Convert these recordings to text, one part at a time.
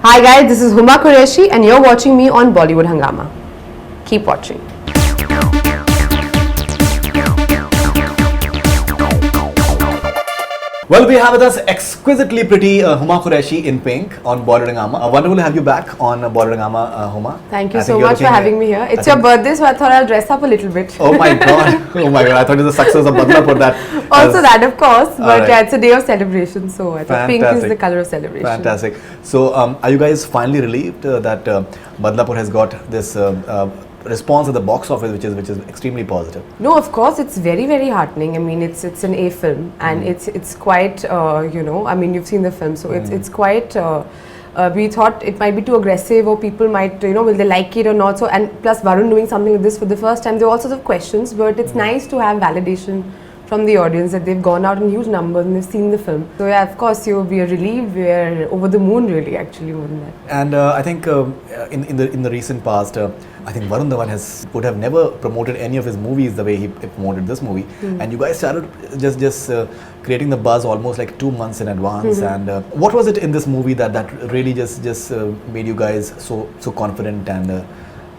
Hi guys, this is Huma Qureshi and you're watching me on Bollywood Hungama. Keep watching. Well, we have with us exquisitely pretty Huma Qureshi in pink on Bollywood Hungama. Wonderful to have you back on Bollywood Hungama, Huma. Thank you so much for having me here. It's your birthday, so I thought I'll dress up a little bit. Oh my god, oh my god, I thought it was the success of Badlapur that. Also that, of course, but yeah, it's a day of celebration, so I thought pink is the color of celebration. Fantastic. So, are you guys finally relieved that Badlapur has got this response at the box office, which is extremely positive? No, of course, it's very heartening. I mean, it's an A film, and it's quite I mean, you've seen the film, so it's quite. We thought it might be too aggressive, or people might will they like it or not. So, and plus Varun doing something like this for the first time, there are all sorts of questions. But it's nice to have validation from the audience that they've gone out in huge numbers and they've seen the film. So yeah, of course, we are relieved. We are over the moon, really, actually, more than that. And I think in the recent past, I think Varun Dhawan would have never promoted any of his movies the way he promoted this movie. And you guys started just creating the buzz almost like 2 months in advance. And what was it in this movie that really just made you guys so confident and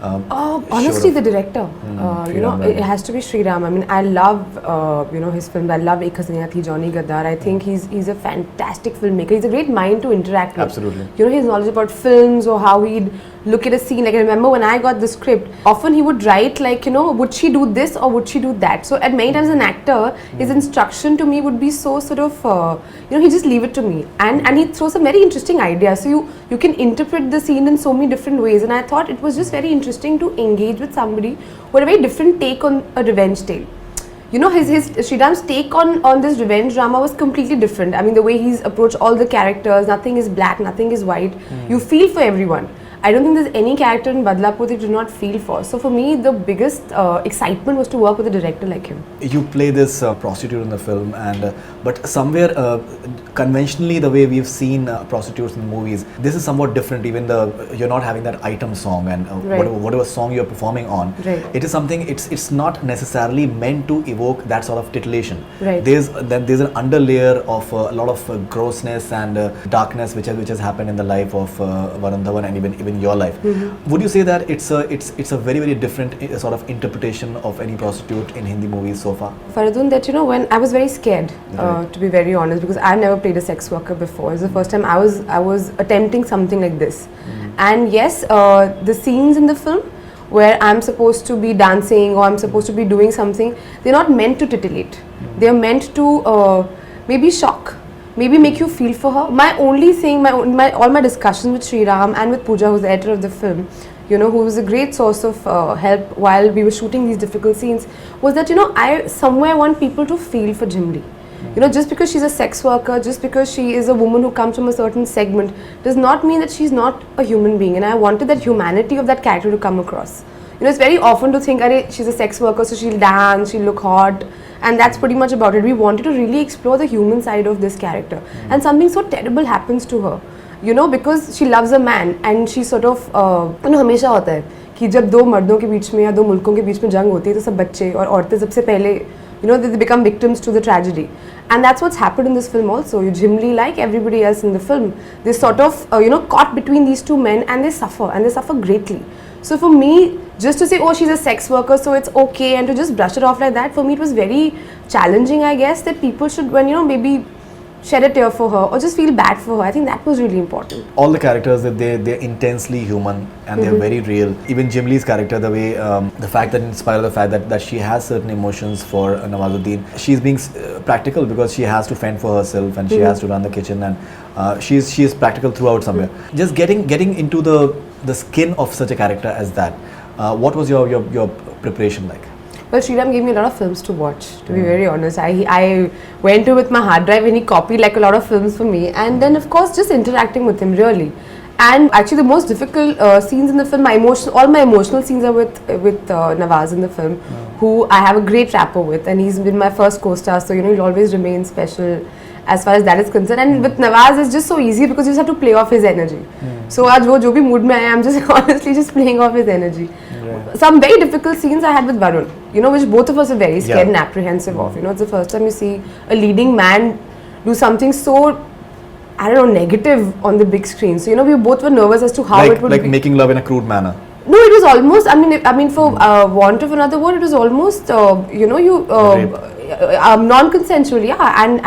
honestly, the director. It has to be Sriram. I mean, I love his films. I love Ek Hasaniya Thi, Johnny Gaddar. I think he's a fantastic filmmaker. He's a great mind to interact with. Absolutely. His knowledge about films or how he'd look at a scene. Like I remember when I got the script, often he would write like, would she do this or would she do that? So at many times an actor, his instruction to me would be so sort of, he just leave it to me. And he throws some very interesting ideas. So you can interpret the scene in so many different ways. And I thought it was just very interesting to engage with somebody who had a very different take on a revenge tale. His Sriram's take on this revenge drama was completely different. I mean, the way he's approached all the characters, nothing is black, nothing is white. You feel for everyone. I don't think there's any character in Badlapur that you do not feel for. So for me, the biggest excitement was to work with a director like him. You play this prostitute in the film, but somewhere conventionally, the way we've seen prostitutes in movies, this is somewhat different. Even you're not having that item song and whatever song you're performing on. Right. It is something. It's not necessarily meant to evoke that sort of titillation. Right. There's an underlayer of a lot of grossness and darkness which has happened in the life of Varun Dhawan and even your life. Would you say that it's a very different sort of interpretation of any prostitute in Hindi movies so far? Faridoon, that when I was very scared, to be very honest, because I've never played a sex worker before. It was the first time I was attempting something like this. And yes, the scenes in the film where I'm supposed to be dancing or I'm supposed to be doing something, they're not meant to titillate. They're meant to maybe shock. Maybe make you feel for her. My only thing, all my discussions with Sriram and with Pooja, who's the editor of the film, who was a great source of help while we were shooting these difficult scenes, was that I somewhere want people to feel for Jimli. Just because she's a sex worker, just because she is a woman who comes from a certain segment, does not mean that she's not a human being. And I wanted that humanity of that character to come across. It's very often to think, she's a sex worker, so she'll dance, she'll look hot. And that's pretty much about it. We wanted to really explore the human side of this character. And something so terrible happens to her, because she loves a man and she sort of, हमेशा होता है कि जब दो मर्दों के बीच में या दो मुल्कों के बीच में जंग होती है तो सब बच्चे और औरतें सबसे पहले, they become victims to the tragedy. And that's what's happened in this film also. Jimli, like everybody else in the film, they sort of, caught between these two men and they suffer greatly. So for me, just to say, oh, she's a sex worker, so it's okay, and to just brush it off like that, for me it was very challenging, I guess, that people should, when, maybe shed a tear for her or just feel bad for her. I think that was really important. All the characters, they're intensely human and they're very real. Even Jimli's character, the way, the fact that in spite of the fact that she has certain emotions for Nawazuddin, she's being practical because she has to fend for herself and she has to run the kitchen, and she is practical throughout somewhere. Just getting into the skin of such a character as that. What was your preparation like? Well, Sriram gave me a lot of films to watch, to be very honest. I went to with my hard drive and he copied like a lot of films for me. And then, of course, just interacting with him, really. And actually, the most difficult scenes in the film, all my emotional scenes are with Nawaz in the film, who I have a great rapport with. And he's been my first co-star, so, he'll always remain special as far as that is concerned. And with Nawaz, it's just so easy because you just have to play off his energy. So, आज वो जो भी mood में आया, I'm just honestly just playing off his energy. Some very difficult scenes I had with Varun, which both of us are very scared and apprehensive of. It's the first time you see a leading man do something so I don't know, negative on the big screen. So, we both were nervous as to how it would like be. making love in a crude manner. No, it was almost, I mean, for want of another word, it was almost, non-consensual, yeah, and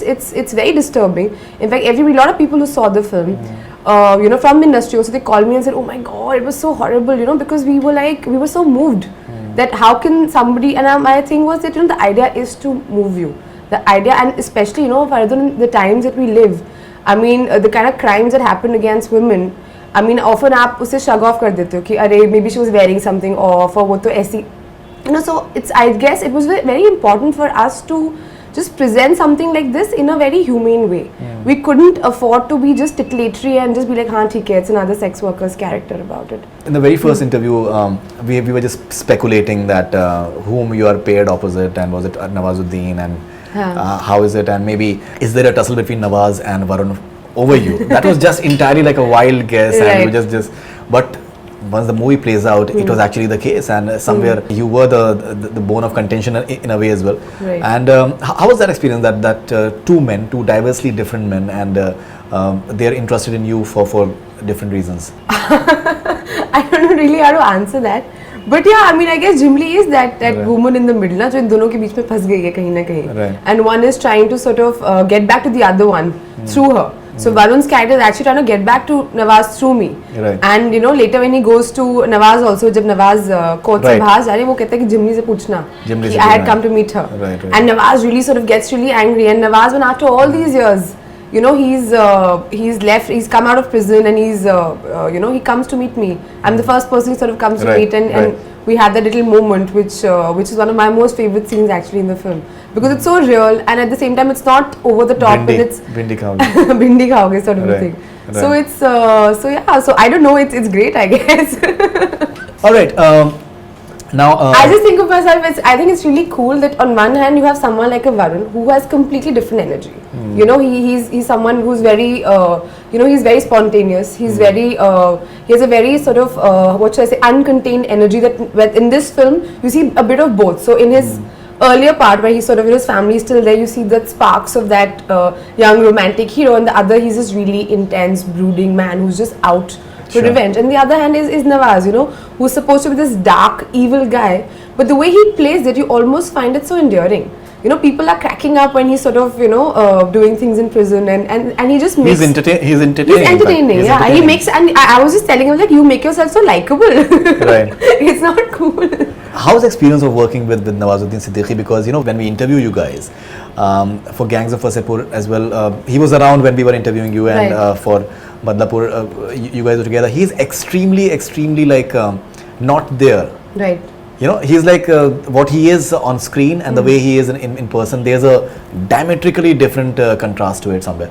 it's very disturbing. In fact, a lot of people who saw the film, from the industry also, they called me and said, oh my God, it was so horrible, because we were so moved that how can somebody, and my thing was that, the idea is to move you. The idea, and especially, Faridoon, the times that we live, I mean, the kind of crimes that happen against women, I mean, often आप उसे shrug off कर देते हो कि अरे maybe she was wearing something off or वो तो ऐसी, so I guess it was very important for us to just present something like this in a very humane way. We couldn't afford to be just titillatory and just be like, हाँ ठीक है, it's another sex worker's character about it. In the very first interview, we were just speculating that whom you are paired opposite, and was it Nawazuddin, and how is it, and maybe is there a tussle between Nawaz and Varun over you? That was just entirely like a wild guess, and you just but once the movie plays out, it was actually the case, and somewhere you were the bone of contention in a way as well. Right. And how was that experience, that two men, two diversely different men, and they're interested in you for different reasons? I don't know really how to answer that, but yeah, I mean, I guess Jim Lee is that woman in the middle ना जो इन दोनों के बीच में फंस गई है कहीं ना कहीं, and one is trying to sort of get back to the other one through her. So Varun's character is actually trying to get back to Nawaz through me. And later when he goes to Nawaz also, जब Nawaz court से बाहर जा रही है, वो कहता है कि जिमनी से पूछना कि I had come to meet her. And Nawaz really sort of gets really angry, and Nawaz, when after all these years, he's left, he's come out of prison, and he's he comes to meet me. I'm the first person he sort of comes to meet, and we had that little moment which is one of my most favorite scenes actually in the film, because it's so real, and at the same time it's not over the top, and it's bindi khaoge sort of a thing. So it's so I don't know, it's great, I guess. All right. Now, I just think of myself as, I think it's really cool that on one hand you have someone like a Varun who has completely different energy. He's someone who's very, he's very spontaneous. He's very, he has a very sort of, uncontained energy that in this film you see a bit of both. So in his earlier part where he's sort of, his family is still there, you see that sparks of that young romantic hero, and the other, he's this really intense, brooding man who's just out for revenge. And the other hand is Nawaz, who's supposed to be this dark, evil guy, but the way he plays it, you almost find it so endearing. People are cracking up when he's sort of, doing things in prison, and he just makes... He's entertaining. He's entertaining, yeah. He makes, and I was just telling him, like, you make yourself so likable. Right. It's not cool. How's the experience of working with Nawazuddin Siddiqui? Because, when we interview you guys, for Gangs of Wasseypur as well, he was around when we were interviewing you, and for Badlapur, you guys were together. He's extremely, like, not there. Right. He's like what he is on screen and the way he is in person. There's a diametrically different contrast to it somewhere.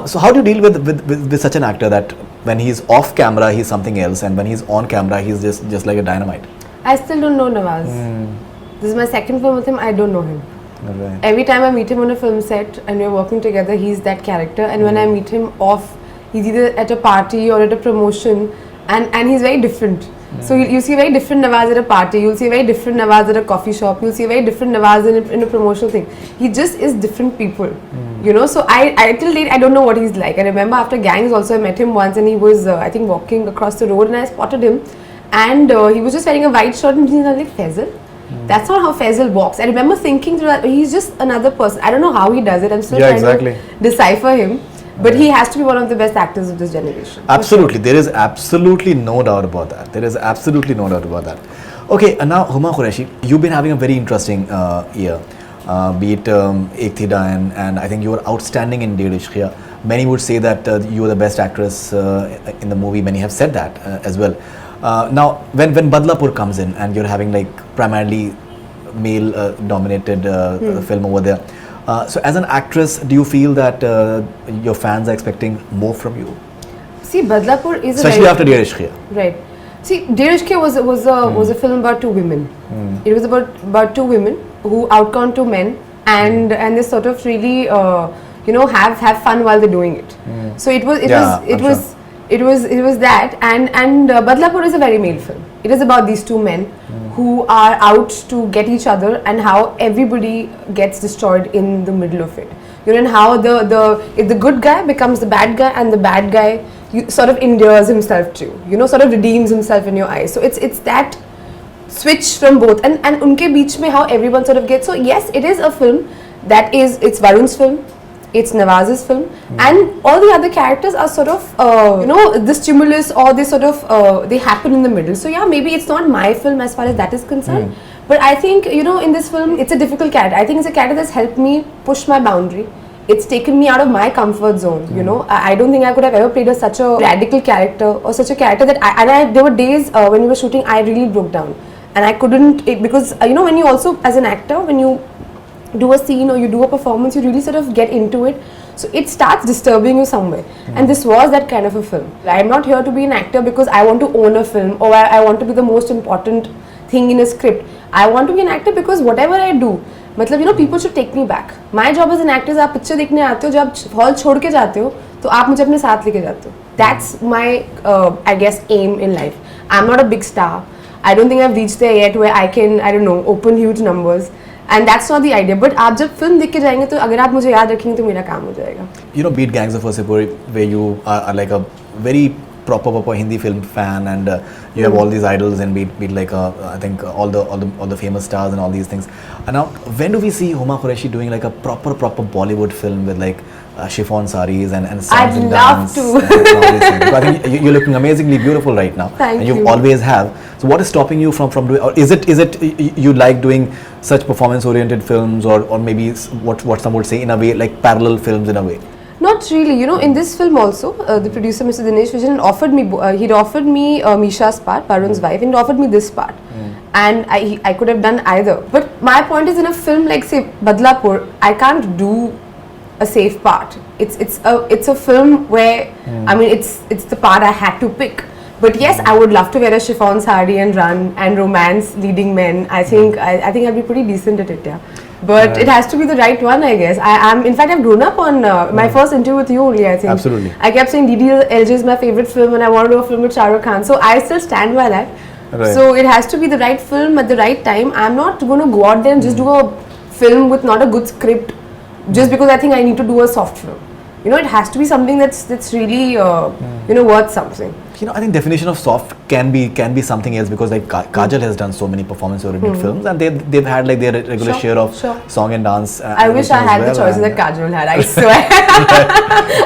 So how do you deal with such an actor that when he's off camera, he's something else, and when he's on camera, he's just like a dynamite? I still don't know Nawaz. This is my second film with him. I don't know him. Right. Every time I meet him on a film set and we're working together, he's that character. And when I meet him off, he's either at a party or at a promotion, and he's very different. So you see a very different Nawaz at a party, you'll see a very different Nawaz at a coffee shop, you'll see a very different Nawaz in a promotional thing. He just is different people, so I till date I don't know what he's like. I remember after Gangs also I met him once, and he was I think walking across the road, and I spotted him, and he was just wearing a white shirt, and I was like, Faisal? That's not how Faisal walks. I remember thinking through that, he's just another person. I don't know how he does it, I'm still trying to decipher him. But he has to be one of the best actors of this generation. Absolutely. Sure. There is absolutely no doubt about that. Okay, and now Huma Qureshi, you've been having a very interesting year. Be it Ek Thi Dayan, and I think you were outstanding in Dedh Ishqiya. Many would say that you were the best actress in the movie. Many have said that as well. Now, when Badlapur comes in and you're having like primarily male dominated film over there, so as an actress, do you feel that your fans are expecting more from you? See, Badlapur is especially after Dedh Ishqiya. Right. See, Dedh Ishqiya was a film about two women. It was about two women who outcon two men, and they sort of really have fun while they're doing it. So it was that, and Badlapur is a very male film. It is about these two men who are out to get each other, and how everybody gets destroyed in the middle of it. You know, and how if the good guy becomes the bad guy, and the bad guy sort of endears himself to, you know, sort of redeems himself in your eyes. So it's that switch from both, and unke beech mein how everyone sort of gets. So yes, it is a film that it's Varun's film, it's Nawaz's film, and all the other characters are sort of you know, the stimulus, or they sort of they happen in the middle. So yeah, maybe it's not my film as far as that is concerned, but I think, you know, in this film it's a difficult character. I think it's a character that's helped me push my boundary. It's taken me out of my comfort zone, you know. I don't think I could have ever played such a radical character, or such a character that there were days when we were shooting, I really broke down, and I couldn't, because you know, when you also, as an actor, when you do a scene or you do a performance, you really sort of get into it, so it starts disturbing you somewhere. And this was that kind of a film. I'm not here to be an actor because I want to own a film, or I want to be the most important thing in a script. I want to be an actor because whatever I do, मतलब, you know, people should take me back. My job as an actor is, आप picture देखने आते हो, जब आप hall छोड़ के जाते हो, तो आप मुझे अपने साथ लेके जाते हो. That's my, I guess, aim in life. I'm not a big star. I don't think I've reached there yet where I can, I don't know, open huge numbers. And that's not the idea. But आप जब film देख के जाएंगे, तो अगर आप मुझे याद रखेंगे, तो मेरा काम हो जाएगा. You know, Beat Gangs of Wasseypur, where you are like a very proper Hindi film fan, and you have all these idols, and be like I think all the famous stars and all these things. And now, when do we see Huma Qureshi doing like a proper Bollywood film with like chiffon saris and songs and dance? I'd love to. And all these things. Because I think you're looking amazingly beautiful right now. Thank and you. You always have. So what is stopping you from doing? Or is it you like doing such performance-oriented films, or maybe what some would say in a way like parallel films in a way? Not really, you know. In this film also, the producer, Mr. Dinesh Vijan, offered me, he'd offered me Misha's part, Varun's wife, and he'd offered me this part. And I could have done either. But my point is, in a film like, say, Badlapur, I can't do a safe part. It's a film where, I mean, it's the part I had to pick. But yes, I would love to wear a chiffon sari and run and romance leading men. I think I'd be pretty decent at it, yeah. But it has to be the right one, I guess. In fact, I've grown up on my first interview with you only, I think. Absolutely. I kept saying DDLJ is my favorite film, and I want to do a film with Shah Rukh Khan. So I still stand by that. Right. So it has to be the right film at the right time. I'm not going to go out there and just do a film with not a good script just because I think I need to do a soft film. You know, it has to be something that's really you know, worth something. You know, I think definition of soft can be something else, because like Kajal has done so many performance-oriented films, and they've had like their regular share of song and dance. I wish I had the choices that Kajal had. I swear,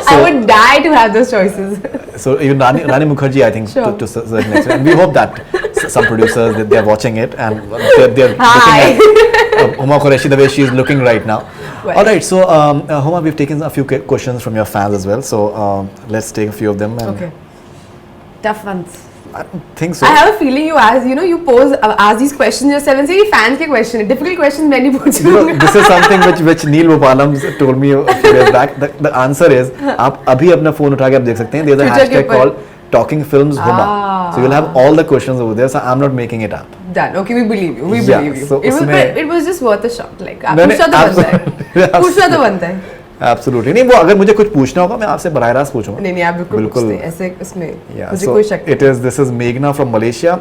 I would die to have those choices. So even Rani Mukherjee, I think, to a certain extent, and we hope that some producers they're watching it and they're looking at Huma Qureshi the way she's looking right now. Well. All right, so Huma, we've taken a few questions from your fans as well. So let's take a few of them. And okay. Tough ones. I don't think so. I have a feeling you ask these questions yourself and say fans के question, difficult questions मैं नहीं पूछूंगा. This is something which Neil Bopalam told me a few days back. The answer is आप अभी अपना phone उठा के आप देख सकते हैं. There's a hashtag called Talking Films Huma. So you'll have all the questions over there. So I'm not making it up. Done. Okay, we believe you. We believe you. So it was just worth a shot. Like पूछना तो बनता है. Absolutely. नहीं, वो अगर मुझे कुछ पूछना होगा मैं आपसे बराह रास्त पूछूंगा. नहीं आप बिल्कुल पूछते हैं. ऐसे इसमें मुझे कोई शक नहीं. This is Meghna from Malaysia.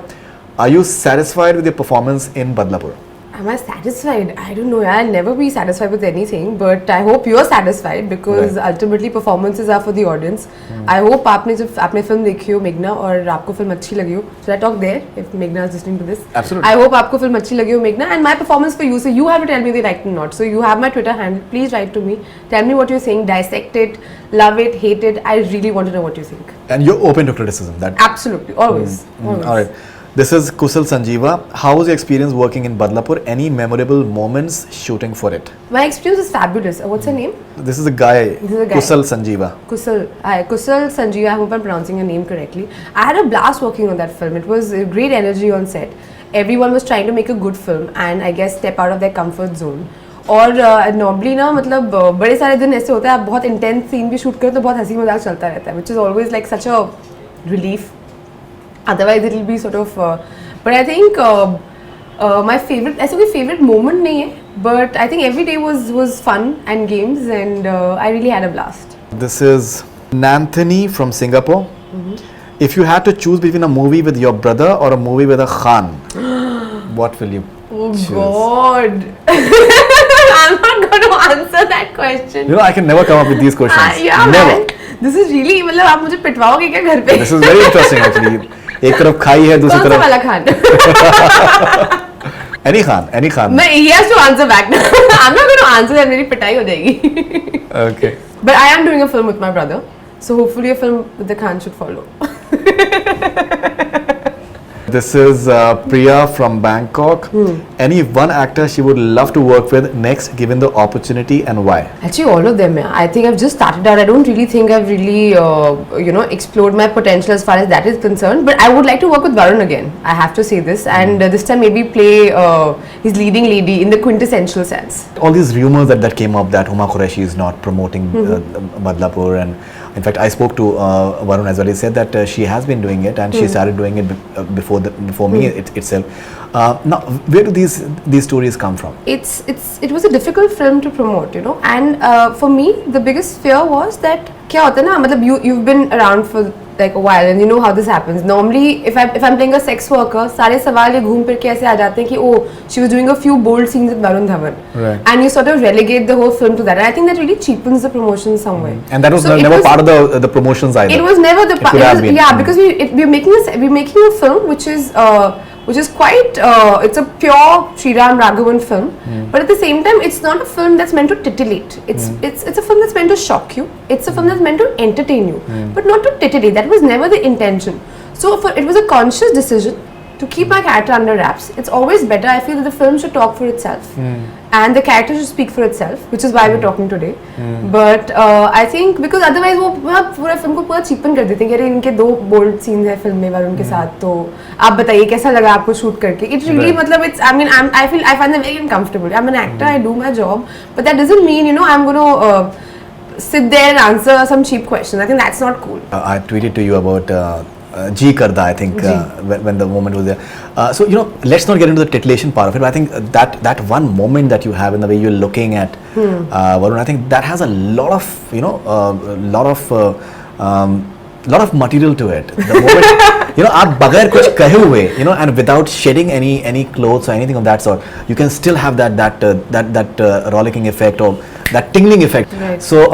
Are you satisfied with your performance in Badlapur? Am I satisfied? I don't know. I'll never be satisfied with anything, but I hope you're satisfied because ultimately performances are for the audience. I hope आपने जब आपने film देखी हो मेघना और आपको film अच्छी लगी हो. Should I talk there if Meghna is listening to this? Absolutely. I hope आपको फिल्म अच्छी लगी हो मेघना, and my performance for you. So you have to tell me if you liked it or not. So you have my Twitter handle. Please write to me. Tell me what you're saying. Dissect it, love it, hate it. I really want to know what you think. And you're open to criticism. That absolutely, always. Always. All right. This is Kusal Sanjeeva. How was your experience working in Badlapur? Any memorable moments shooting for it? My experience is fabulous. What's her name? This is a guy. Kusal Sanjeeva. Kusal. Hi, Kusal Sanjeeva. I hope I'm pronouncing your name correctly. I had a blast working on that film. It was a great energy on set. Everyone was trying to make a good film and I guess step out of their comfort zone. और normally ना मतलब बड़े सारे दिन ऐसे होते हैं आप बहुत इंटेंस सीन भी शूट करें तो बहुत हंसी मजाक चलता रहता है which is always like such a relief. Otherwise it will be sort of but I think my favorite ऐसा कोई favorite moment नहीं है but I think every day was fun and games and I really had a blast. This is Nanthony from Singapore. If you had to choose between a movie with your brother or a movie with a Khan, what will you choose? God. I'm not going to answer that question. You know, I can never come up with these questions. Yeah, never. man. This is really, मतलब आप मुझे पिटवाओगे क्या घर पे? This is very interesting actually. एक तरफ खाई है, दूसरी तरफ. कौन सा वाला खान? Any Khan. मैं he has to answer back now. I'm not going to answer that. मेरी पिटाई हो जाएगी. Okay. But I am doing a film with my brother, so hopefully a film with the Khan should follow. This is Priya from Bangkok. Any one actor she would love to work with next, given the opportunity, and why? Actually, all of them. Yeah. I think I've just started out. I don't really think I've really, explored my potential as far as that is concerned. But I would like to work with Varun again. I have to say this, and this time maybe play his leading lady in the quintessential sense. All these rumors that came up that Huma Qureshi is not promoting Badlapur, and in fact I spoke to Varun as well. He said that she has been doing it, and she started doing it before me itself. Now, where do these stories come from? It was a difficult film to promote, and for me the biggest fear was that क्या होता है ना, मतलब you've been around for like a while and you know how this happens. Normally, if I'm playing a sex worker, सारे सवाल ये घूम फिर के ऐसे आ जाते हैं कि oh, she was doing a few bold scenes with Varun Dhawan, right. And you sort of relegate the whole film to that. And I think that really cheapens the promotion some way. And that was never part of the promotions either. It was never the part. Yeah, because we're making a film which is quite it's a pure Sriram Raghavan film, but at the same time it's not a film that's meant to titillate. It's a film that's meant to shock you. It's a film that's meant to entertain you, but not to titillate. That was never the intention. So it was a conscious decision to keep my character under wraps. It's always better, I feel, that the film should talk for itself, and the character should speak for itself, which is why we're talking today. But I think because otherwise वो पूरा film को पूरा cheapen कर देते हैं कि अरे इनके 2 bold scenes हैं film में वरुण के साथ, तो आप बताइए कैसा लगा आपको shoot करके. It really मतलब it's I find them very uncomfortable. I'm an actor, I do my job, but that doesn't mean I'm going to sit there and answer some cheap questions. I think that's not cool. I tweeted to you about G Karda, I think, when the moment was there. So, let's not get into the titillation part of it, but I think that one moment that you have in the way you're looking at Varun, I think that has a lot of, lot of material to it. The moment, आप बगैर कुछ कहे हुए, and without shedding any clothes or anything of that sort, you can still have that rollicking effect or that tingling effect. Right. So,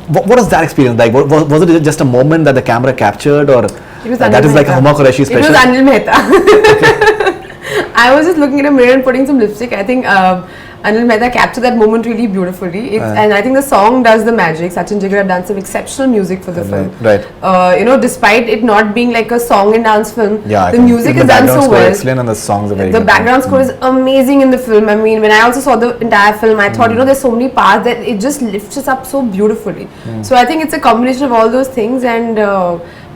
what was that experience like? Was it just a moment that the camera captured, or that is like a Huma Qureshi special? It was Anil Mehta. I was just looking at a mirror and putting some lipstick. I think Anil Mehta captured that moment really beautifully. And I think the song does the magic. Sachin Jigar have done some exceptional music for the film. Right. Despite it not being like a song and dance film, yeah, the music is done so well. Excellent, and the songs are very good. The background right? score is amazing in the film. I mean, when I also saw the entire film, I thought, there's so many parts that it just lifts us up so beautifully. So I think it's a combination of all those things. And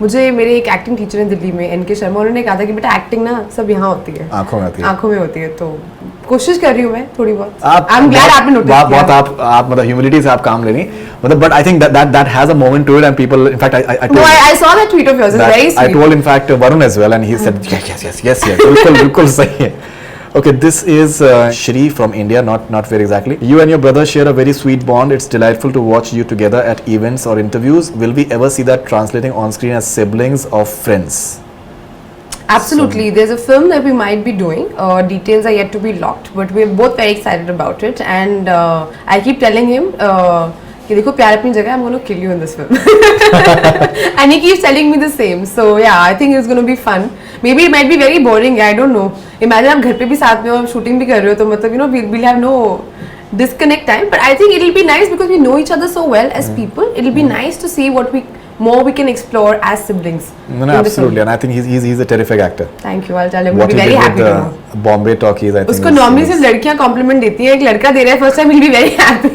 मुझे मेरे एक acting teacher है दिल्ली में, N K Sharma, उन्होंने कहा था कि बेटा एक्टिंग ना सब यहाँ होती है, आंखों में होती है, तो कोशिश कर रही हूँ मैं थोड़ी बहुत. आई एम ग्लैड आपने नोटिस किया. बहुत आप मतलब ह्यूमिलिटी से आप काम ले रही, मतलब but I think that has a moment to it, and people, in fact, I saw that tweet of yours. It's very sweet. I told, in fact, Varun as well, and he said yes बिल्कुल सही है. Okay, this is Shri from India, not very exactly. You and your brother share a very sweet bond. It's delightful to watch you together at events or interviews. Will we ever see that translating on screen as siblings or friends? Absolutely. There's a film that we might be doing. Details are yet to be locked, but we're both very excited about it. And I keep telling him, कि देखो प्यार अपनी जगह, I'm going to kill you in this film. And he keeps telling me the same. So yeah, I think it's going to be fun. Maybe it might be very boring. I don't know. Imagine आप घर पे भी साथ में और shooting भी कर रहे हो, तो मतलब we'll have no disconnect time. But I think it'll be nice because we know each other so well as people. It'll be nice to see what more we can explore as siblings. No, absolutely, and I think he's a terrific actor. Thank you. I'll tell him. We'll be very happy to know. Bombay Talkies, I think. उसको normally सिर्फ लड़कियाँ compliment देती हैं, एक लड़का दे रहा है first time, he'll be very happy.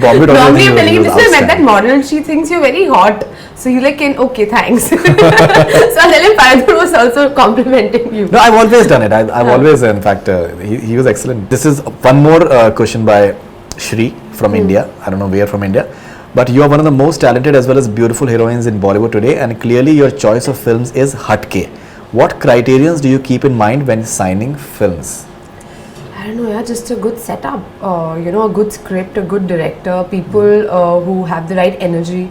Bombay Talkies. Normally I'm telling him, listen, I met that model, she thinks you're very hot. So he's like, okay, thanks. So I'll tell him Faridoon was also complimenting you. No, I've always done it. I've always, in fact, he was excellent. This is one more question by Shri from India. I don't know where from India. But you are one of the most talented as well as beautiful heroines in Bollywood today, and clearly your choice of films is hatke. What criterions do you keep in mind when signing films? I don't know, yeah, just a good setup, a good script, a good director, people who have the right energy,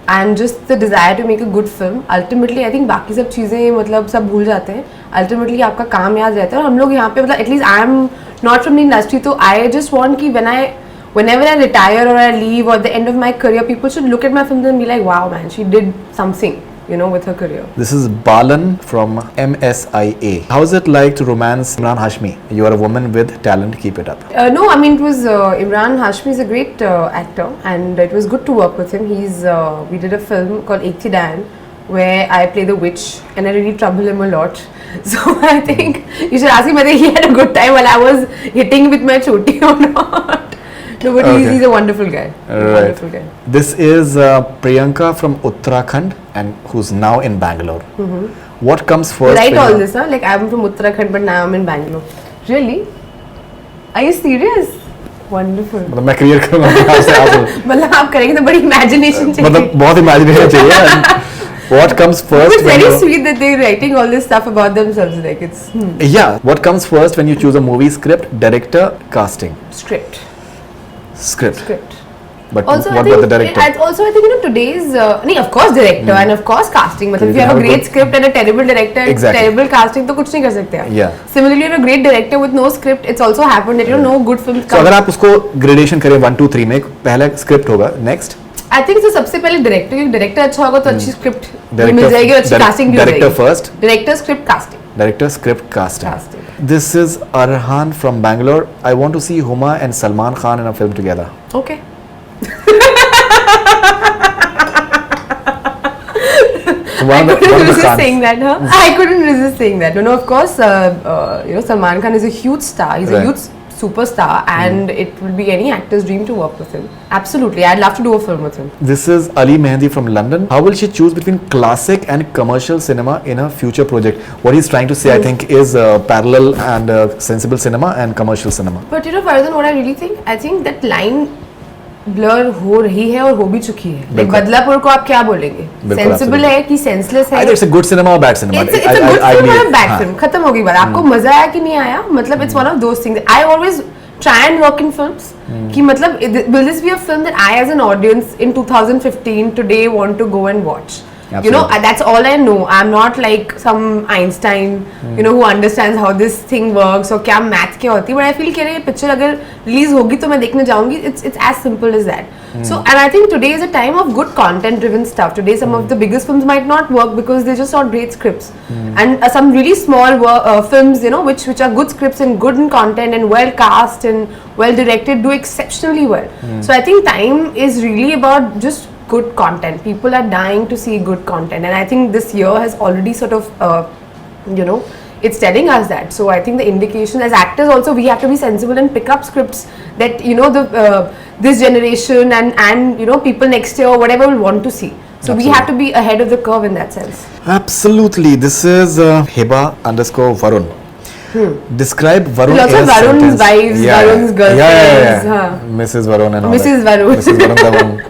and just the desire to make a good film. Ultimately, I think बाकी सब चीज़ें मतलब सब भूल जाते हैं. Ultimately, आपका काम याद रहता है. और हम लोग यहाँ पे मतलब at least I am not from the industry. So I just want ki whenever I retire or I leave or at the end of my career, people should look at my films and be like, wow man, she did something, you know, with her career. This is Balan from MSIA. How is it like to romance Emraan Hashmi? You are a woman with talent, keep it up. No, I mean, it was Emraan Hashmi is a great actor, and it was good to work with him. We did a film called Ek Thi Dayan, where I play the witch, and I really trouble him a lot. So I think you should ask him whether he had a good time while I was hitting with my choti or not. No, but he's a wonderful guy. Right. Wonderful guy. This is Priyanka from Uttarakhand and who's now in Bangalore. What comes first? Write all this, huh? Like I'm from Uttarakhand, but now I'm in Bangalore. Really? Are you serious? Wonderful. मतलब मैं career करूँगा आपसे आपसे. मतलब आप करेंगे तो बड़ी imagination चाहिए. मतलब बहुत imagination चाहिए. What comes first? It's very sweet that they're writing all this stuff about themselves. Like it's. Yeah. What comes first when you choose a movie script, director, casting? Script. But also, what about the director? I think you know today's of course director and of course casting. मतलब if you have a great script and a terrible director, terrible casting, तो कुछ नहीं कर सकते आप. Yeah. Similarly, you have a great director with no script. It's also happened that you know no good films. So अगर आप उसको gradation करें 1, 2, 3 में पहला script होगा, next. I think so सबसे पहले director, क्योंकि director अच्छा होगा तो अच्छी script मिल जाएगी और अच्छी casting भी हो जाएगी. Director first. Director, script, casting. Director, script, casting. This is Arhan from Bangalore. I want to see Huma and Salman Khan in a film together. Okay. I couldn't resist saying that, huh? I couldn't resist saying that. No, of course, you know, Salman Khan is a huge star. He's a huge superstar, and it will be any actor's dream to work with him. Absolutely, I'd love to do a film with him. This is Ali Mehndi from London. How will she choose between classic and commercial cinema in a future project? What he's trying to say, I think, is parallel and sensible cinema and commercial cinema. But you know, Faridoon, what I really think? I think that line blur हो रही है और हो भी चुकी है. Like Badlapur को आप क्या बोलेंगे? सेंसिबल है कि सेंसलेस है? It's a good cinema or bad cinema. It's a good film or a bad film. खत्म होगी बात. आपको मजा आया कि नहीं आया? मतलब it's one of those things. I always try and work in films. कि मतलब will this be a film that I as an audience in 2015 today want to go and watch? Absolutely. You know, that's all I know. I'm not like some Einstein, you know, who understands how this thing works or क्या math क्या होती है. But I feel कि ये picture अगर release होगी तो मैं देखने जाऊँगी. It's as simple as that. So, and I think today is a time of good content-driven stuff. Today, some of the biggest films might not work because they're just not great scripts. And some really small films, you know, which are good scripts and good in content and well cast and well directed, do exceptionally well. So I think time is really about just good content. People are dying to see good content, and I think this year has already sort of, you know, it's telling us that. So I think the indication as actors also we have to be sensible and pick up scripts that you know this generation and you know people next year or whatever will want to see. So we have to be ahead of the curve in that sense. Absolutely. This is Hiba_Varun. Describe Varun. Also Varun's wives, Varun's girlfriends. Mrs. Varun and all Mrs. Varun. Mrs. Varun.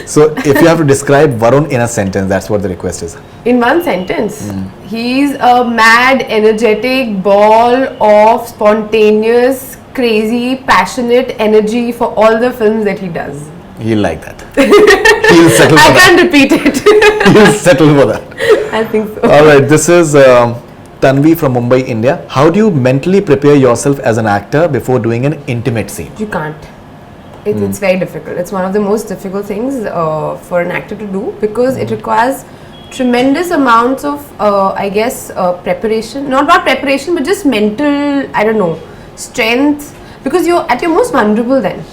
So if you have to describe Varun in a sentence, that's what the request is. In one sentence, he's a mad, energetic ball of spontaneous, crazy, passionate energy for all the films that he does. He'll like that. He'll settle for that. I can't repeat it. He'll settle for that. I think so. Alright, this is Tanvi from Mumbai, India. How do you mentally prepare yourself as an actor before doing an intimate scene? You can't. It's very difficult. It's one of the most difficult things for an actor to do because it requires tremendous amounts of, I guess, preparation. Not preparation, but just mental, I don't know, strength. Because you're at your most vulnerable then.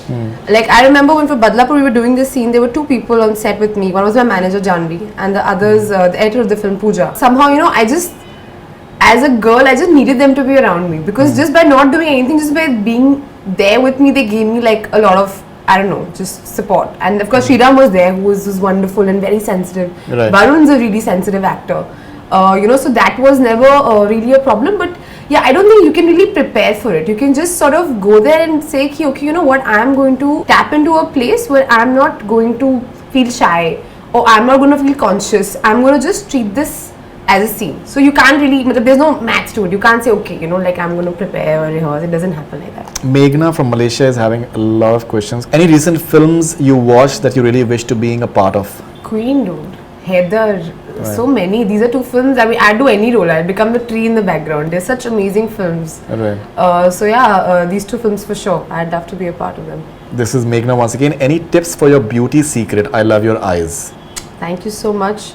Like I remember when for Badlapur we were doing this scene, there were two people on set with me. One was my manager Janvi and the others, the editor of the film Pooja. Somehow, you know, as a girl, I just needed them to be around me because just by not doing anything, just by being there with me, they gave me like a lot of, I don't know, just support. And of course Sriram was there, who was wonderful and very sensitive. Right. Varun's a really sensitive actor. You know, so that was never really a problem. But yeah, I don't think you can really prepare for it. You can just sort of go there and say, okay, you know what, I'm going to tap into a place where I'm not going to feel shy or I'm not going to feel conscious. I'm going to just treat this as a scene. So you can't really, there's no maths to it. You can't say, okay, you know, like I'm going to prepare or rehearse. It doesn't happen like that. Meghna from Malaysia is having a lot of questions. Any recent films you watched that you really wish to being a part of? Queen, dude. Heather, so many. These are 2 films. I mean, I'd do any role. I'd become the tree in the background. They're such amazing films. Right. So yeah, these 2 films for sure. I'd love to be a part of them. This is Meghna once again. Any tips for your beauty secret? I love your eyes. Thank you so much.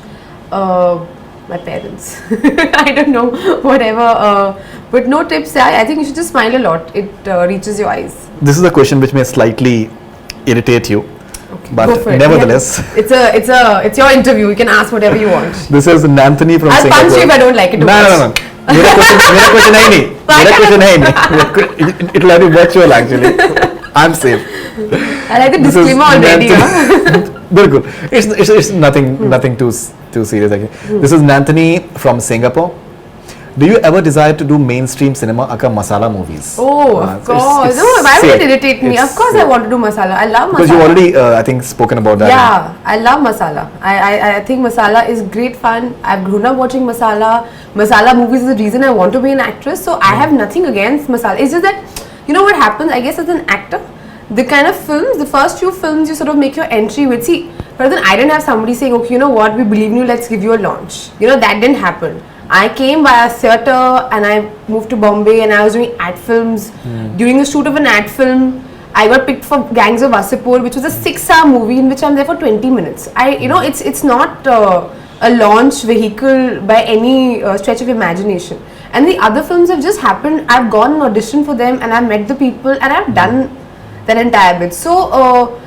My parents. I don't know, whatever. But no tips. I think you should just smile a lot. It reaches your eyes. This is a question which may slightly irritate you. Okay, But go for it. nevertheless, it's your interview. You can ask whatever you want. this is Nanthani from I'll Singapore. punch you if I don't like it. No. मेरा question है ही नहीं. It will have to be virtual actually. I'm safe. I like the disclaimer already. बिल्कुल. It's nothing too serious actually. This is Nanthani from Singapore. Do you ever desire to do mainstream cinema aka masala movies? Oh, of course. No, why would it irritate me? Of course I want to do masala. I love masala. Because you already, I think, spoken about that. Yeah, I love masala. I think masala is great fun. I've grown up watching masala. Masala movies is the reason I want to be an actress. So I have nothing against masala. It's just that, you know what happens, I guess as an actor, the kind of films, the first few films you sort of make your entry with. See, but then I didn't have somebody saying, okay, you know what, we believe in you, let's give you a launch. You know, that didn't happen. I came via theatre and I moved to Bombay and I was doing ad films. During the shoot of an ad film, I got picked for Gangs of Wasseypur, which was a 6-hour movie in which I'm there for 20 minutes. It's not a launch vehicle by any stretch of imagination. And the other films have just happened. I've gone and auditioned for them and I've met the people and I've done that entire bit. So,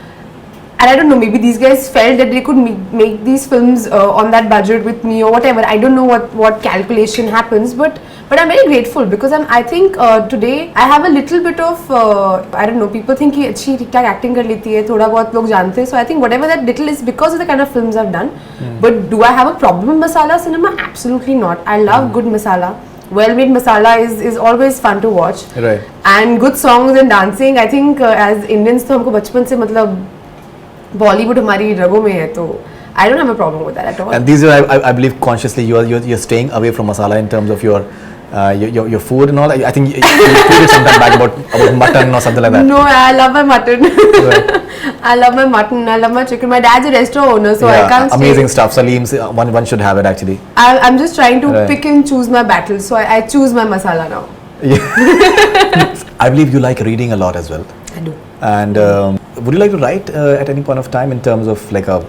and I don't know, maybe these guys felt that they could make these films on that budget with me or whatever. I don't know what calculation happens, but I'm very grateful because I think today I have a little bit of I don't know, people think कि अच्छी ठीक-ठाक acting कर लेती है, थोड़ा बहुत लोग जानते हैं. So I think whatever that little is because of the kind of films I've done. But do I have a problem with masala cinema? Absolutely not. I love good masala. Well-made masala is always fun to watch. Right. And good songs and dancing. I think as Indians तो हमको बचपन से मतलब Bollywood हमारी रगों में है, तो I don't have a problem with that at all. And these are, I believe, consciously you're staying away from masala in terms of your food and all. I think you tweeted sometime back about mutton or something like that. No, I love my mutton. Right. I love my mutton. I love my chicken. My dad's a restaurant owner, so I can't. Amazing stuff. Saleem's one should have it actually. I'm just trying to pick and choose my battles, so I choose my masala now. Yeah. I believe you like reading a lot as well. I do. And would you like to write at any point of time in terms of like a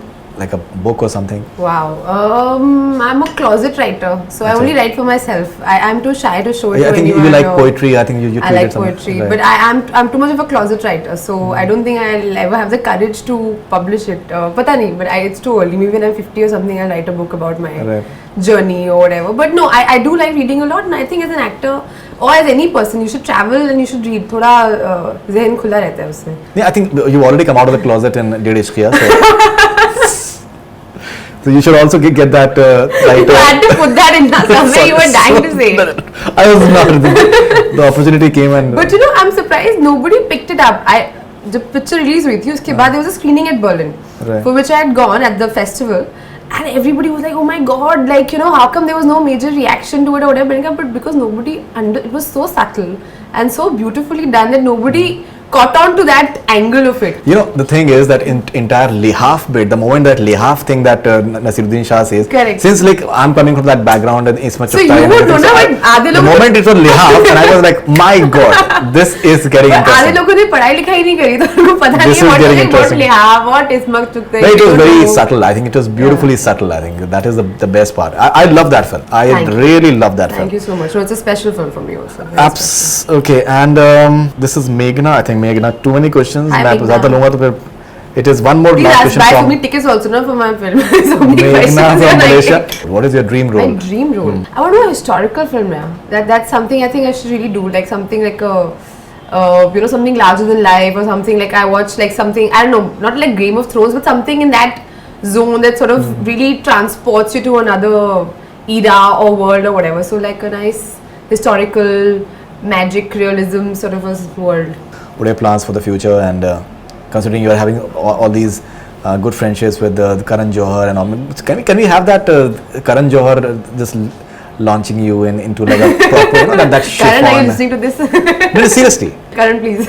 book or something? Wow. I'm a closet writer, so I only write for myself. I'm too shy to show it to anyone. I think you like poetry. I think you I like poetry, but I'm too much of a closet writer, so I don't think I'll ever have the courage to publish it. Pata nahi, but it's too early. Maybe when I'm 50 or something, I'll write a book about my journey or whatever. But no, I do like reading a lot, and I think as an actor or as any person, you should travel and you should read. थोड़ा ज़हन खुला रहता है उससे. Yeah, I think you've already come out of the closet in Dedh Ishqiya, so you should also get that right. You had to put that in somewhere. You were dying to say. I was not. The opportunity came and. But you know, I'm surprised nobody picked it up. The picture release हुई थी उसके बाद there was a screening at Berlin, for which I had gone at the festival. And everybody was like, oh my god, like, you know, how come there was no major reaction to it or whatever? But because it was so subtle and so beautifully done that nobody caught on to that angle of it. You know, the thing is that entire lihaf bit, the moment that lihaf thing that Naseeruddin Shah says, correct. Since like I'm coming from that background and it's much so of time. You would know, the moment it was lihaf and I was like, my god, this is getting interesting. आधे लोगों ने पढ़ाई लिखाई नहीं करी तो उनको पता नहीं what lihaf, what ismak chukte. No, it was very subtle. I think it was beautifully subtle. I think that is the best part. I love that film. I really love that film. Thank you so much. So it's a special film for me also. Okay, and this is Meghna. I think Meghna, too many questions. It is one more last question from. Buy for me tickets also, not for my film. So many Meghna from Malaysia. What is your dream role? My dream role. I want to do a historical film. Yeah. That's something I think I should really do. Like something like a, something larger than life or something like I watched like something, I don't know, not like Game of Thrones, but something in that zone that sort of really transports you to another era or world or whatever. So like a nice historical magic realism sort of a world. What are your plans for the future, and considering you are having all these good friendships with Karan Johar and all, can we have that Karan Johar just launching you into like a proper that shit? Karan, are you listening to this? No, seriously. Karan, please.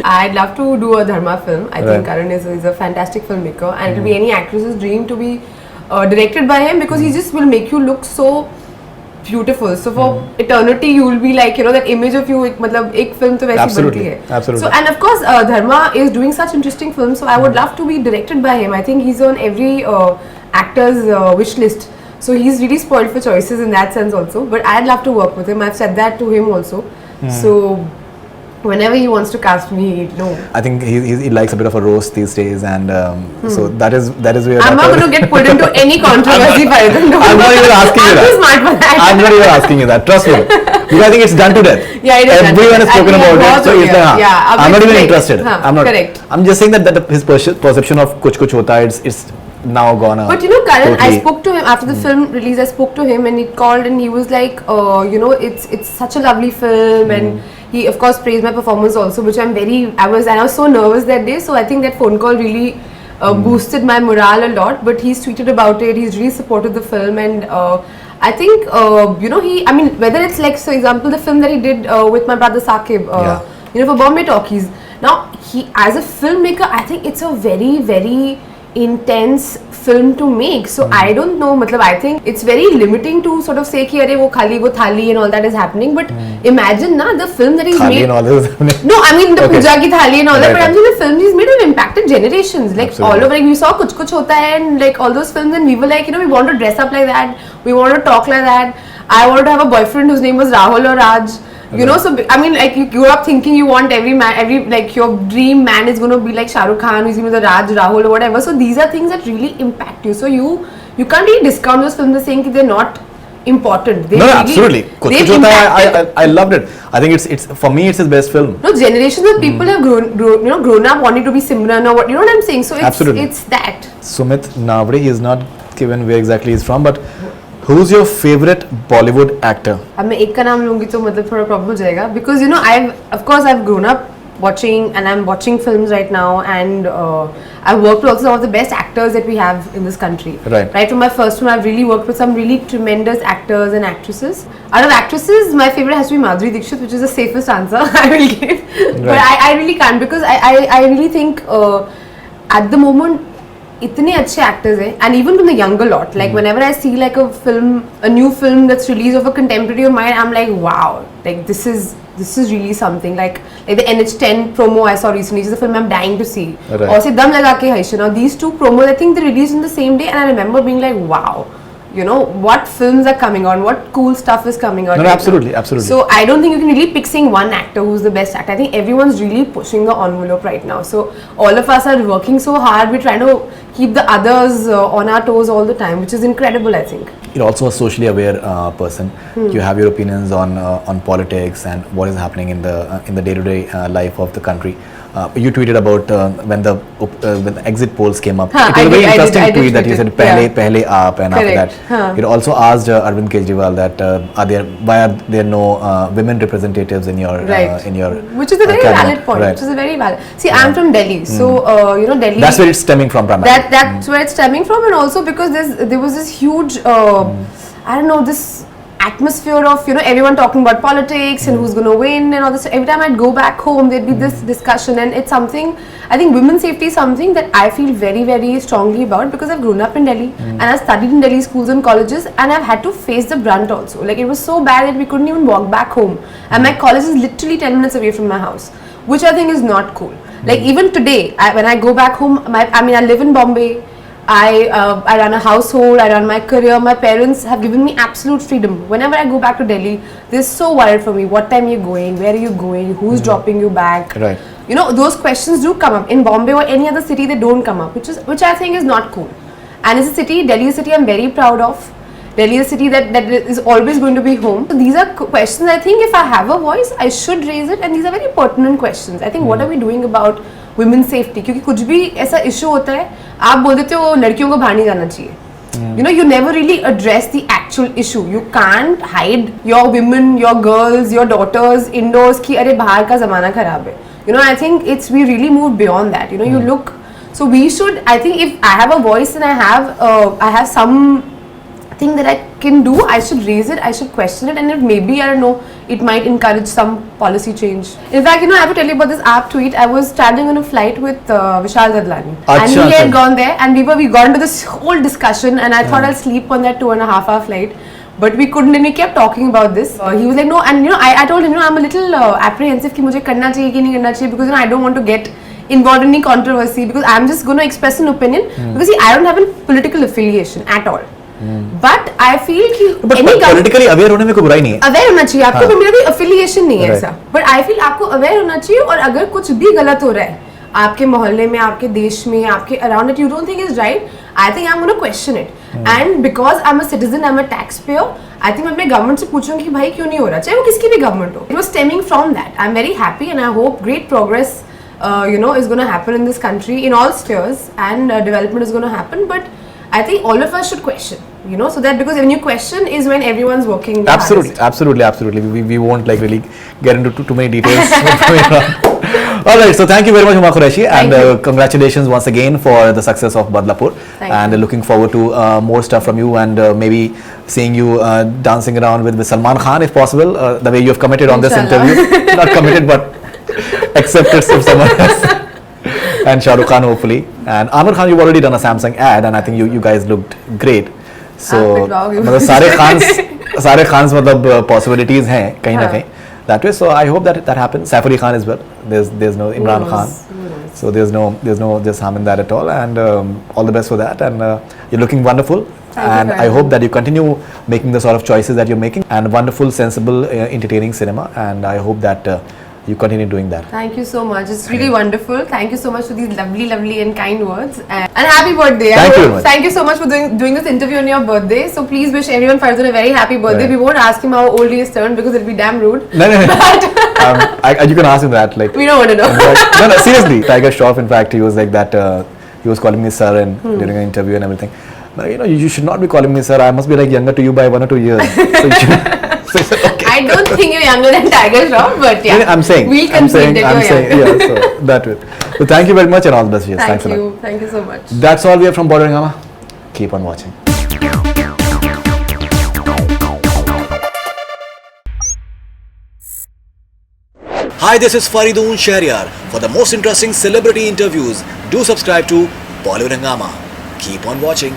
I'd love to do a Dharma film. I think Karan is a fantastic filmmaker, and it will be any actress's dream to be directed by him, because he just will make you look so beautiful. So for eternity you will be like, you know, that image of you, मतलब एक film तो वैसी बनती है. Absolutely. So and of course Dharma is doing such interesting films, so I would love to be directed by him. I think he's on every actor's wish list. So he's really spoiled for choices in that sense also. But I'd love to work with him. I've said that to him also. So whenever he wants to cast me, no. I think he likes a bit of a roast these days, and so that is where I'm not going to get put into any controversy, Faridoon. I'm not even asking you that. I'm too smart for that. I'm not even asking you that. Trust me. Because I think it's done to death. Yeah, it is. Everyone has spoken about it. So it's like, yeah, I'm not even interested. I'm not. Correct. I'm just saying that his perception of Kuch Kuch Hota Hai, it's now gone. But you know, Karan, I spoke to him after the film release. I spoke to him and he called and he was like, you know, it's such a lovely film, and he of course praised my performance also, which I was so nervous that day. So I think that phone call really boosted my morale a lot. But he's tweeted about it. He's really supported the film, and I think you know, I mean, whether it's like, for example, the film that he did with my brother Saqib, you know, for Bombay Talkies. Now he, as a filmmaker, I think it's a very, very intense film to make. So I don't know, matlab, I think it's very limiting to sort of say ki arey wo khali wo thali and all that is happening, but imagine na the film that he's Thali made. and all that is happening. No, I mean the Okay. puja ki thali and all that, Right, but I'm saying the film he's made have impacted generations, like Absolutely. all over. Like we saw Kuch Kuch Hota Hai and like all those films, and we were like, you know, we want to dress up like that, we want to talk like that. I wanted to have a boyfriend whose name was Rahul or Raj. You know, so I mean, like you grew up thinking you want every like your dream man is going to be like Shah Rukh Khan, who's going to be the Raj, Rahul or whatever. So these are things that really impact you. So you can't really discount those films as saying that they're not important. They No, really, absolutely. Kuch Kuch Hota Hai, I loved it. I think it's for me it's his best film. No, generations of people have grown up wanting to be Simran or what, you know what I'm saying. So it's that. Sumit Navre, he is not given where exactly he's from, but who's your favorite Bollywood actor? अब मैं एक का नाम लूँगी तो मतलब थोड़ा problem हो जाएगा, because you know I've grown up watching and I'm watching films right now, and I've worked with also some of the best actors that we have in this country. Right from my first film, I've really worked with some really tremendous actors and actresses. Out of actresses, my favorite has to be Madhuri Dixit, which is the safest answer I will give. But I really can't, because I really think at the moment इतने अच्छे actors हैं, and even from the younger lot, like whenever I see like a new film that's released of a contemporary of mine, I'm like, wow, like this is really something. Like the NH10 promo I saw recently, which is a film I'm dying to see. और से दम लगा के है, now these two promos, I think they released in the same day, and I remember being like, wow, you know, what films are coming on, what cool stuff is coming on. No, absolutely. So I don't think you can really pick saying one actor who's the best actor. I think everyone's really pushing the envelope right now. So all of us are working so hard. We're trying to keep the others on our toes all the time, which is incredible, I think. You're also a socially aware person. You have your opinions on politics and what is happening in the day-to-day life of the country. You tweeted about when the exit polls came up. It was a very interesting tweet that you said "Pehle aap," and after that, you also asked Arvind Kejriwal that why are there no women representatives in your which is a very valid point. Which is a very valid. See, I'm from Delhi, so you know, Delhi. That's where it's stemming from, primarily. That's where it's stemming from, and also because there was this huge I don't know, this atmosphere of, you know, everyone talking about politics and who's going to win and all this. Every time I'd go back home, there'd be this discussion, and it's something, I think women's safety is something that I feel very, very strongly about, because I've grown up in Delhi and I've studied in Delhi schools and colleges, and I've had to face the brunt also. Like, it was so bad that we couldn't even walk back home, and my college is literally 10 minutes away from my house, which I think is not cool. Like, even today, when I go back home, I live in Bombay. I run a household, I run my career. My parents have given me absolute freedom. Whenever I go back to Delhi, they're so worried for me. What time you're going? Where are you going? Who's dropping you back? Right. You know, those questions do come up. In Bombay or any other city, they don't come up, which I think is not cool. And it's a city, Delhi is a city I'm very proud of. Delhi is a city that is always going to be home. So these are questions, I think if I have a voice, I should raise it, and these are very pertinent questions. I think what are we doing about women's safety? क्योंकि कुछ भी ऐसा issue होता है, आप बोल देते हो लड़कियों को बाहर नहीं जाना चाहिए. You know, you never really address the actual issue. You can't hide your women, your girls, your daughters indoors कि अरे बाहर का ज़माना खराब है. You know, I think we really moved beyond that. You know, you look. So we should. I think if I have a voice and I have some thing that I can do, I should raise it, I should question it, and if maybe, I don't know, it might encourage some policy change. In fact, I have to tell you about this app tweet. I was traveling on a flight with Vishal Dadlani, and he had gone there, and we got into this whole discussion, and I thought I'll sleep on that 2.5-hour flight. But we couldn't, and we kept talking about this. He was like, no, and I told him, I'm a little apprehensive कि मुझे करना चाहिए कि नहीं करना चाहिए, because I don't want to get involved in any controversy, because I'm just going to express an opinion, because I don't have a political affiliation at all. But I feel कि politically aware होने में कोई बुराई नहीं है. Aware होना चाहिए आपको, मेरा कोई affiliation नहीं है ऐसा. But I feel आपको aware होना चाहिए, और अगर कुछ भी गलत हो रहा है आपके मोहल्ले में, आपके देश में, आपके around it, you don't think is right, I think I'm going to question it. And because I'm a citizen, I'm a taxpayer, I think मैं अपने government से पूछूंगी कि भाई क्यों नहीं हो रहा, चाहे वो किसकी भी government हो. It was stemming from that. I'm very happy, and I hope great progress, is going to happen in this country in all spheres, and development is going to happen. But I think all of us should question, so that, because when you question is when everyone's working. Absolutely. We won't like really get into too many details. Alright, so thank you very much, Huma Qureshi, and congratulations once again for the success of Badlapur. And looking forward to more stuff from you, and maybe seeing you dancing around with Salman Khan if possible, the way you have committed on this interview. Not committed, but accepted some someone else. And Shah Rukh Khan hopefully. And Amir Khan, you've already done a Samsung ad, and I think you guys looked great. So सारे Khans मतलब possibilities हैं कहीं ना कहीं that way. So I hope that happens. Saif Ali Khan as well. There's no Emraan Khan. So there's no just harm in that at all. And all the best for that. And you're looking wonderful. And I hope that you continue making the sort of choices that you're making, and wonderful, sensible, entertaining cinema. And I hope that you continue doing that. Thank you so much. It's really wonderful. Thank you so much for these lovely and kind words. And happy birthday. Thank you so much for doing this interview on your birthday. So please wish everyone Faridoon a very happy birthday. Right. We won't ask him how old he is turned, because it'll be damn rude. No. You can ask him that. Like, we don't want to know. No, seriously. Tiger Shroff, in fact, he was like that. He was calling me sir and during an interview and everything. You should not be calling me sir. I must be like younger to you by 1 or 2 years. So okay. I don't think you're younger than Tiger Shroff, but yeah. I'm saying. We'll concede that you're younger. Yeah, so that way. So thank you very much, and all the best. Yes, thanks a lot. Thank you so much. That's all we have from Bollywood Hungama. Keep on watching. Hi, this is Faridoon Shahryar. For the most interesting celebrity interviews, do subscribe to Bollywood Hungama. Keep on watching.